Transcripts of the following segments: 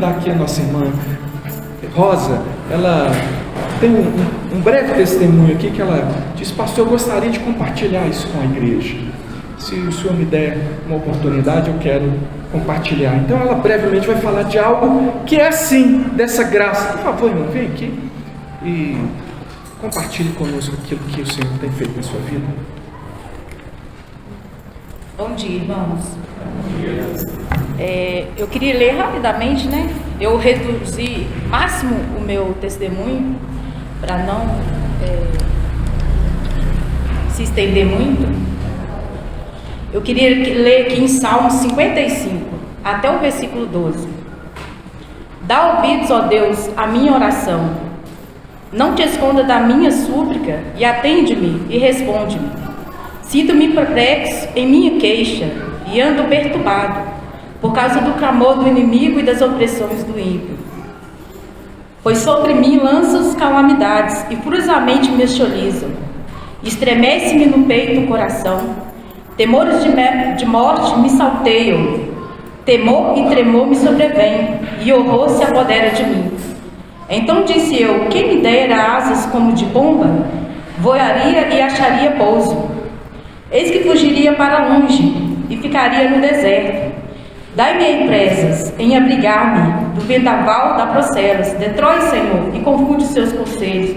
convidar aqui a nossa irmã Rosa. Ela tem um breve testemunho aqui que ela diz: pastor, eu gostaria de compartilhar isso com a igreja. Se o senhor me der uma oportunidade, eu quero compartilhar. Então ela brevemente vai falar de algo que é assim, dessa graça. Por favor, irmão, vem aqui e compartilhe conosco aquilo que o Senhor tem feito na sua vida. Bom dia, irmãos. Eu queria ler rapidamente, né? Eu reduzi máximo o meu testemunho para não se estender muito. Eu queria ler aqui em Salmos 55, até o versículo 12. Dá ouvidos, ó Deus, à minha oração. Não te esconda da minha súplica, e atende-me e responde-me. Sinto-me perplexo em minha queixa, e ando perturbado, por causa do clamor do inimigo e das opressões do ímpio. Pois sobre mim lanças calamidades, e furiosamente me escholizam. Estremece-me no peito o coração. Temores de morte me salteiam. Temor e tremor me sobrevêm, e horror se apodera de mim. Então disse eu: quem me dera asas como de pomba, voaria e acharia pouso. Eis que fugiria para longe e ficaria no deserto. Dai-me aí presas em abrigar-me do vendaval da procelas. Detrói, Senhor, e confunde seus conselhos,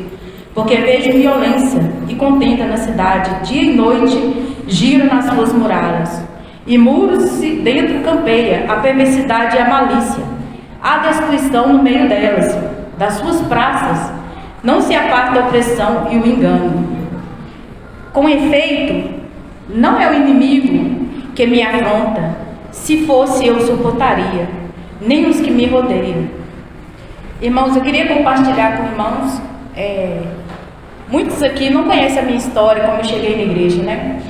porque vejo violência e contenda na cidade. Dia e noite giro nas suas muralhas, e muros se dentro campeia a perversidade e a malícia. Há destruição no meio delas. Das suas praças não se aparta a opressão e o engano. Com efeito, não é o inimigo que me afronta. Se fosse, eu suportaria, nem os que me rodeiam. Irmãos, eu queria compartilhar com irmãos. Muitos aqui não conhecem a minha história, como eu cheguei na igreja, né?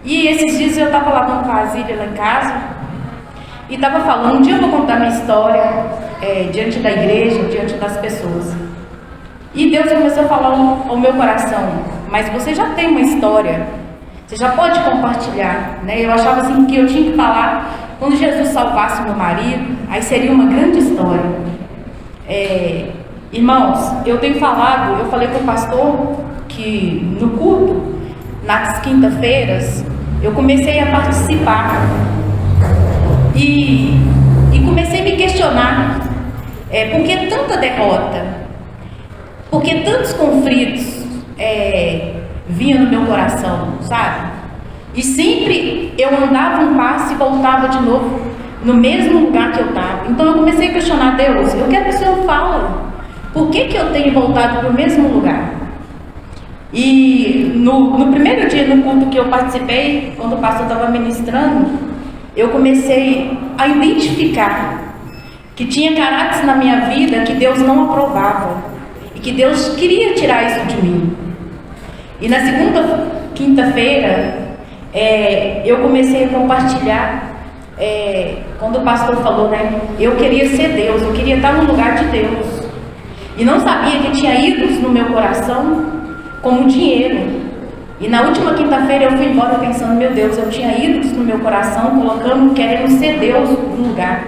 E esses dias eu estava lavando vasilha lá em casa e estava falando: um dia eu vou contar minha história diante da igreja, diante das pessoas. E Deus começou a falar ao meu coração: mas você já tem uma história, você já pode compartilhar, né? Eu achava assim que eu tinha que falar quando Jesus salvasse meu marido, aí seria uma grande história. Irmãos, eu falei com o pastor que no culto, nas quinta-feiras, eu comecei a participar e comecei a me questionar, por que tanta derrota, por que tantos conflitos vinham no meu coração, sabe? E sempre eu andava um passo e voltava de novo no mesmo lugar que eu estava. Então eu comecei a questionar: Deus, eu quero que o Senhor fale, por que eu tenho voltado para o mesmo lugar? E no primeiro dia no culto que eu participei, quando o pastor estava ministrando, eu comecei a identificar que tinha caráteres na minha vida que Deus não aprovava e que Deus queria tirar isso de mim. E na quinta-feira, eu comecei a compartilhar, quando o pastor falou, né? Eu queria ser Deus, eu queria estar no lugar de Deus. E não sabia que tinha ídolos no meu coração, como dinheiro. E na última quinta-feira eu fui embora pensando: meu Deus, eu tinha ídolos no meu coração, querendo ser Deus no lugar.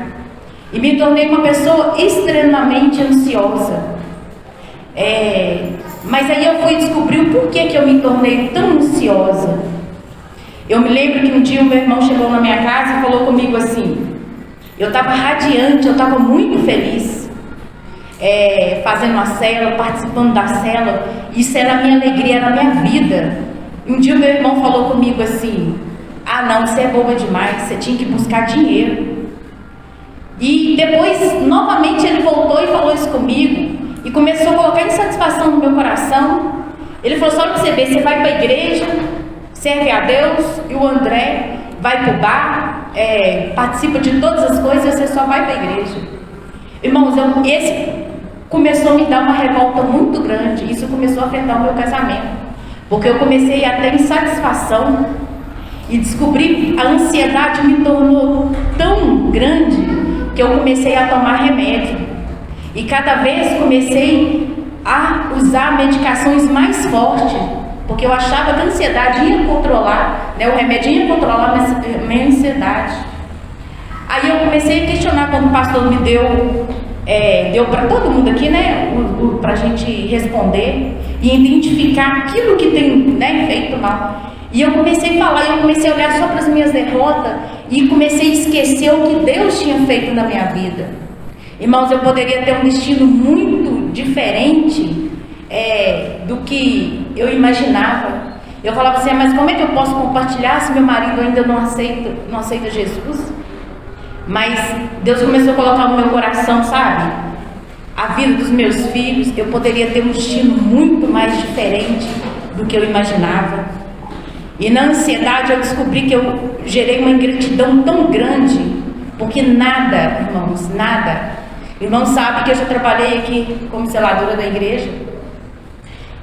E me tornei uma pessoa extremamente ansiosa. Mas aí eu fui descobrir o porquê que eu me tornei tão ansiosa. Eu me lembro que um dia o meu irmão chegou na minha casa e falou comigo assim: eu estava radiante, eu estava muito feliz, fazendo a célula, participando da célula. Isso era a minha alegria, era a minha vida. Um dia o meu irmão falou comigo assim: ah não, você é boba demais, você tinha que buscar dinheiro. E depois, novamente, ele voltou e falou isso comigo, e começou a colocar insatisfação no meu coração. Ele falou: só para você ver, você vai para a igreja, serve a Deus, e o André vai para o bar, participa de todas as coisas, você só vai para a igreja. Irmãos, esse começou a me dar uma revolta muito grande. Isso começou a afetar o meu casamento, porque eu comecei a ter insatisfação e descobri a ansiedade me tornou tão grande que eu comecei a tomar remédio, e cada vez comecei a usar medicações mais fortes, porque eu achava que a ansiedade ia controlar, né? O remédio ia controlar a minha ansiedade. Aí eu comecei a questionar quando o pastor me deu para todo mundo aqui, né, para a gente responder e identificar aquilo que tem, né, feito mal. E eu comecei a falar, eu comecei a olhar só para as minhas derrotas e comecei a esquecer o que Deus tinha feito na minha vida. Irmãos, eu poderia ter um destino muito diferente do que eu imaginava. Eu falava assim, mas como é que eu posso compartilhar se meu marido ainda não aceita Jesus? Mas Deus começou a colocar no meu coração, sabe? A vida dos meus filhos, eu poderia ter um destino muito mais diferente do que eu imaginava. E na ansiedade eu descobri que eu gerei uma ingratidão tão grande, porque nada, irmãos, nada. Irmãos sabem que eu já trabalhei aqui como zeladora da igreja.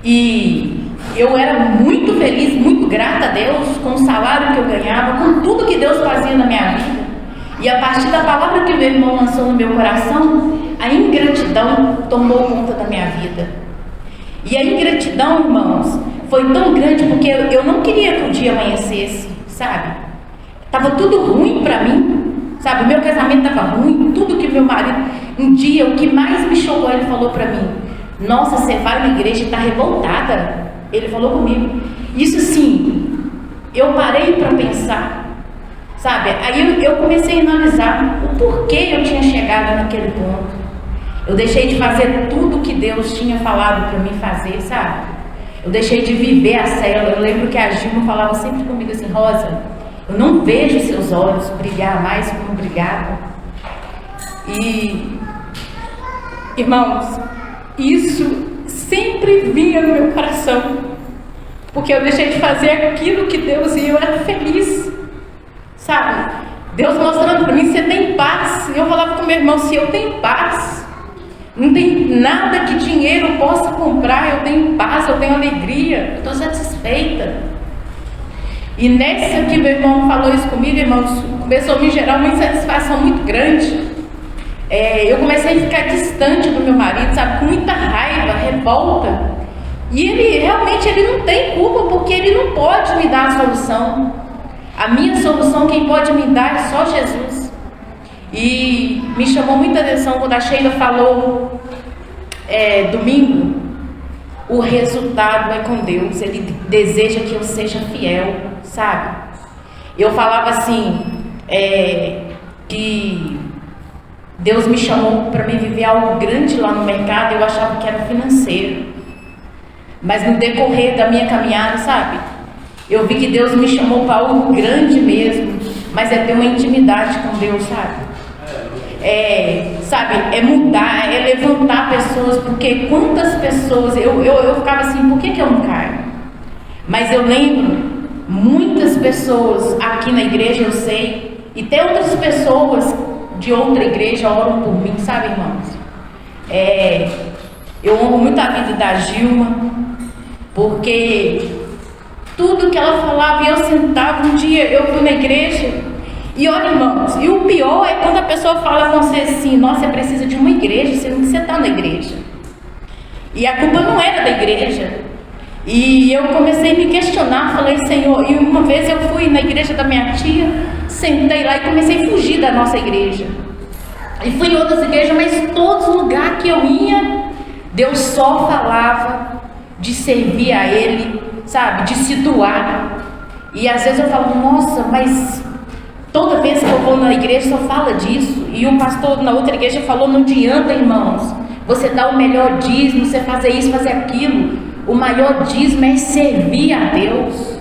E eu era muito feliz, muito grata a Deus com o salário que eu ganhava, com tudo que Deus fazia na minha vida. E a partir da palavra que o meu irmão lançou no meu coração, a ingratidão tomou conta da minha vida. E a ingratidão, irmãos, foi tão grande porque eu não queria que o dia amanhecesse, sabe? Estava tudo ruim para mim, sabe? O meu casamento estava ruim, tudo que meu marido... Um dia, o que mais me chocou, ele falou para mim, nossa, você vai na igreja e está revoltada. Ele falou comigo. Isso sim, eu parei para pensar, sabe? Aí eu comecei a analisar o porquê eu tinha chegado naquele ponto. Eu deixei de fazer tudo que Deus tinha falado para mim fazer, sabe? Eu deixei de viver a célula. Eu lembro que a Gilma falava sempre comigo assim, Rosa, eu não vejo seus olhos brilhar mais como brilhavam. E, irmãos, isso sempre vinha no meu coração, porque eu deixei de fazer aquilo que Deus ia, eu era feliz, sabe? Deus mostrando para mim, você tem paz. Eu falava com meu irmão, se eu tenho paz, não tem nada que dinheiro possa comprar, eu tenho paz, eu tenho alegria, eu estou satisfeita. E nessa que meu irmão falou isso comigo, irmãos, começou a me gerar uma insatisfação muito grande. Eu comecei a ficar distante do meu marido, sabe, com muita raiva, revolta. E ele realmente não tem culpa, porque ele não pode me dar a solução. A minha solução, quem pode me dar é só Jesus. E me chamou muita atenção quando a Sheila falou domingo, o resultado é com Deus, Ele deseja que eu seja fiel, sabe? Eu falava assim, que Deus me chamou para me viver algo grande lá no mercado, eu achava que era financeiro. Mas no decorrer da minha caminhada, sabe? Eu vi que Deus me chamou para algo grande mesmo, mas é ter uma intimidade com Deus, sabe? É mudar, é levantar pessoas, porque quantas pessoas, eu ficava assim, por que eu não caio? Mas eu lembro, muitas pessoas aqui na igreja, eu sei, e tem outras pessoas de outra igreja oram por mim, sabe, irmãos? Eu honro muito a vida da Gilma, porque tudo que ela falava, e eu sentava, um dia eu fui na igreja, e olha, irmãos, e o pior é quando a pessoa fala com você assim, nossa, você precisa de uma igreja, sendo que você está na igreja. E a culpa não era da igreja. E eu comecei a me questionar, falei, Senhor, e uma vez eu fui na igreja da minha tia, sentei lá e comecei a fugir da nossa igreja. E fui em outras igrejas, mas todos os lugares que eu ia, Deus só falava de servir a Ele, sabe, de se doar. E às vezes eu falo, nossa, mas toda vez que eu vou na igreja só fala disso. E o pastor na outra igreja falou, não adianta, irmãos, você dá o melhor dízimo, você fazer isso, fazer aquilo. O maior dízimo é servir a Deus.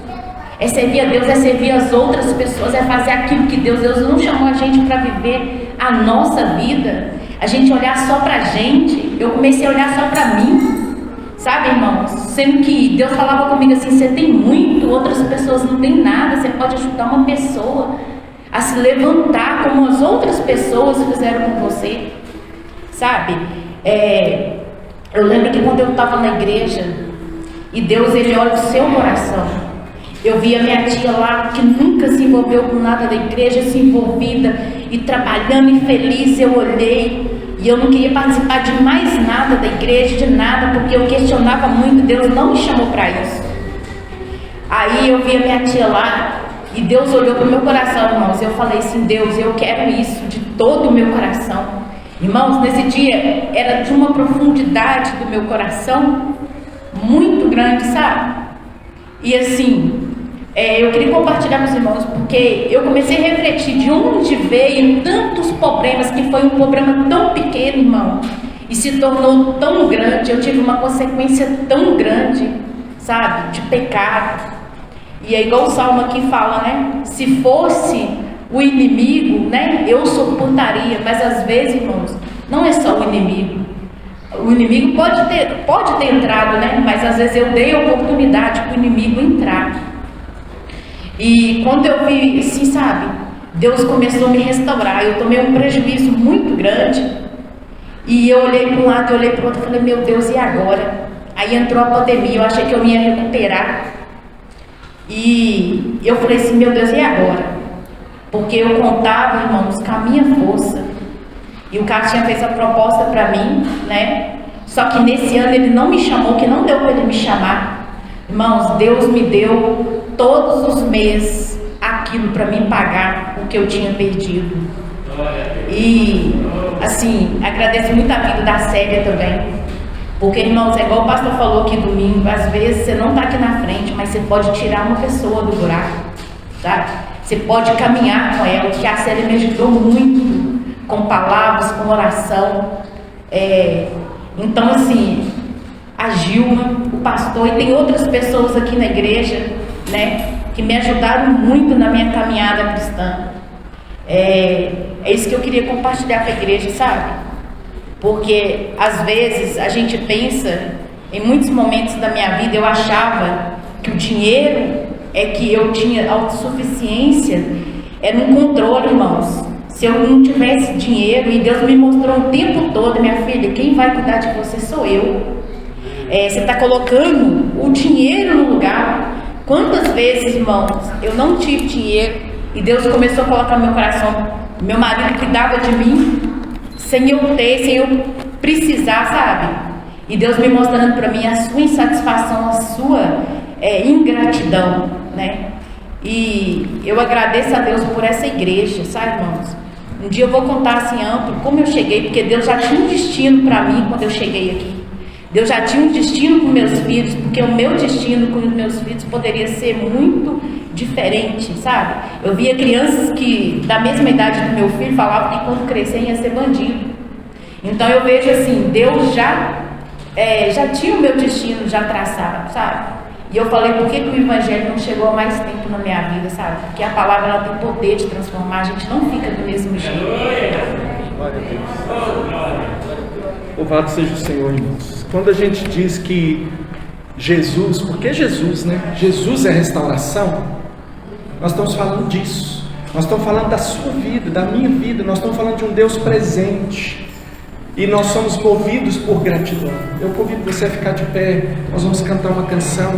É servir a Deus, é servir as outras pessoas, é fazer aquilo que Deus não chamou a gente para viver a nossa vida. A gente olhar só para a gente. Eu comecei a olhar só para mim, sabe, irmãos? Sendo que Deus falava comigo assim, você tem muito, outras pessoas não têm nada. Você pode ajudar uma pessoa a se levantar como as outras pessoas fizeram com você, sabe? Eu lembro que quando eu estava na igreja, e Deus, Ele olha o seu coração. Eu vi a minha tia lá, que nunca se envolveu com nada da igreja, se envolvida e trabalhando e feliz. Eu olhei e eu não queria participar de mais nada da igreja, de nada, porque eu questionava muito. Deus não me chamou para isso. Aí eu vi a minha tia lá, E Deus olhou para o meu coração, irmãos. Eu falei assim: Deus, eu quero isso de todo o meu coração. Irmãos, nesse dia era de uma profundidade do meu coração muito grande, sabe? E assim, eu queria compartilhar com os irmãos, porque eu comecei a refletir de onde veio tantos problemas, que foi um problema tão pequeno, irmão, e se tornou tão grande. Eu tive uma consequência tão grande, sabe, de pecado. E é igual o Salmo aqui fala, né? Se fosse o inimigo, né, eu suportaria. Mas às vezes, irmãos, não é só o inimigo. O inimigo pode ter entrado, né? Mas às vezes eu dei a oportunidade para o inimigo entrar. E quando eu vi, assim, sabe, Deus começou a me restaurar. Eu tomei um prejuízo muito grande. E eu olhei para um lado, eu olhei para o outro e falei: meu Deus, e agora? Aí entrou a pandemia, eu achei que eu ia recuperar. E eu falei assim: meu Deus, e agora? Porque eu contava, irmãos, com a minha força. E o cara tinha feito a proposta para mim, né? Só que nesse ano ele não me chamou, que não deu para ele me chamar. Irmãos, Deus me deu todos os meses aquilo para mim pagar o que eu tinha perdido. E assim, agradeço muito a vida da Célia também. Porque, irmãos, é igual o pastor falou aqui domingo, às vezes você não está aqui na frente, mas você pode tirar uma pessoa do buraco, sabe? Você pode caminhar com ela, que a Célia me ajudou muito, com palavras, com oração. Então, assim, a Gilma, o pastor, e tem outras pessoas aqui na igreja, né, que me ajudaram muito na minha caminhada cristã. É isso que eu queria compartilhar com a igreja, sabe? Porque às vezes a gente pensa, em muitos momentos da minha vida eu achava que o dinheiro que eu tinha autossuficiência, era um controle, irmãos. Se eu não tivesse dinheiro, e Deus me mostrou o tempo todo: minha filha, quem vai cuidar de você sou eu. Você está colocando o dinheiro no lugar. Quantas vezes, irmãos, eu não tive dinheiro e Deus começou a colocar no meu coração, meu marido cuidava de mim sem eu ter, sem eu precisar, sabe? E Deus me mostrando para mim a sua insatisfação, a sua ingratidão, né? E eu agradeço a Deus por essa igreja, sabe, irmãos? Um dia eu vou contar assim amplo como eu cheguei, porque Deus já tinha um destino para mim quando eu cheguei aqui. Deus já tinha um destino com meus filhos, porque o meu destino com os meus filhos poderia ser muito diferente, sabe? Eu via crianças que, da mesma idade do meu filho, falavam que quando crescer ia ser bandido. Então eu vejo assim, Deus já tinha o meu destino já traçado, sabe? E eu falei: por que o evangelho não chegou há mais tempo na minha vida, sabe? Porque a palavra, ela tem poder de transformar, a gente não fica do mesmo jeito. Glória a Deus. Louvado seja o Senhor, irmãos. Quando a gente diz que Jesus, porque Jesus, né? Jesus é restauração, nós estamos falando disso. Nós estamos falando da sua vida, da minha vida. Nós estamos falando de um Deus presente. E nós somos movidos por gratidão. Eu convido você a ficar de pé. Nós vamos cantar uma canção.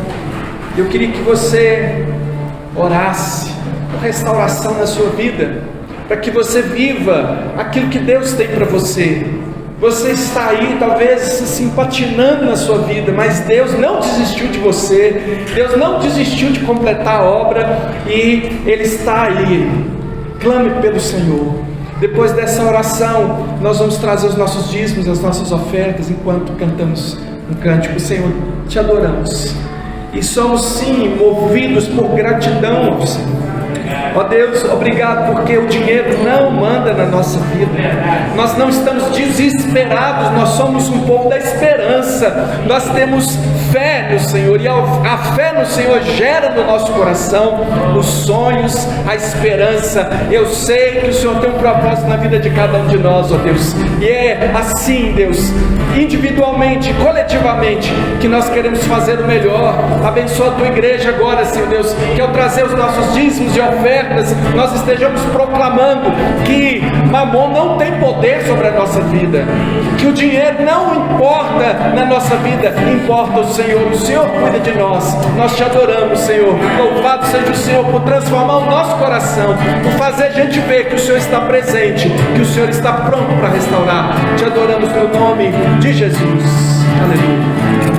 Eu queria que você orasse por restauração na sua vida, para que você viva aquilo que Deus tem para você. Você está aí, talvez assim, patinando na sua vida, mas Deus não desistiu de você. Deus não desistiu de completar a obra, e Ele está aí. Clame pelo Senhor. Depois dessa oração, nós vamos trazer os nossos dízimos, as nossas ofertas, enquanto cantamos um cântico. Senhor, te adoramos, e somos sim movidos por gratidão ao Senhor. Ó Deus, obrigado, porque o dinheiro não manda na nossa vida. Nós não estamos desesperados, nós somos um povo da esperança. Nós temos fé no Senhor, e a fé no Senhor gera no nosso coração os sonhos, a esperança. Eu sei que o Senhor tem um propósito na vida de cada um de nós, ó Deus, e é assim, Deus, individualmente, coletivamente, que nós queremos fazer o melhor. Abençoa a tua igreja agora, Senhor Deus, que ao trazer os nossos dízimos e ofertas, nós estejamos proclamando que Mamon não tem poder sobre a nossa vida, que o dinheiro não importa na nossa vida, importa o Senhor cuida de nós. Nós te adoramos, Senhor. Louvado seja o Senhor por transformar o nosso coração, por fazer a gente ver que o Senhor está presente, que o Senhor está pronto para restaurar. Te adoramos no nome de Jesus. Aleluia.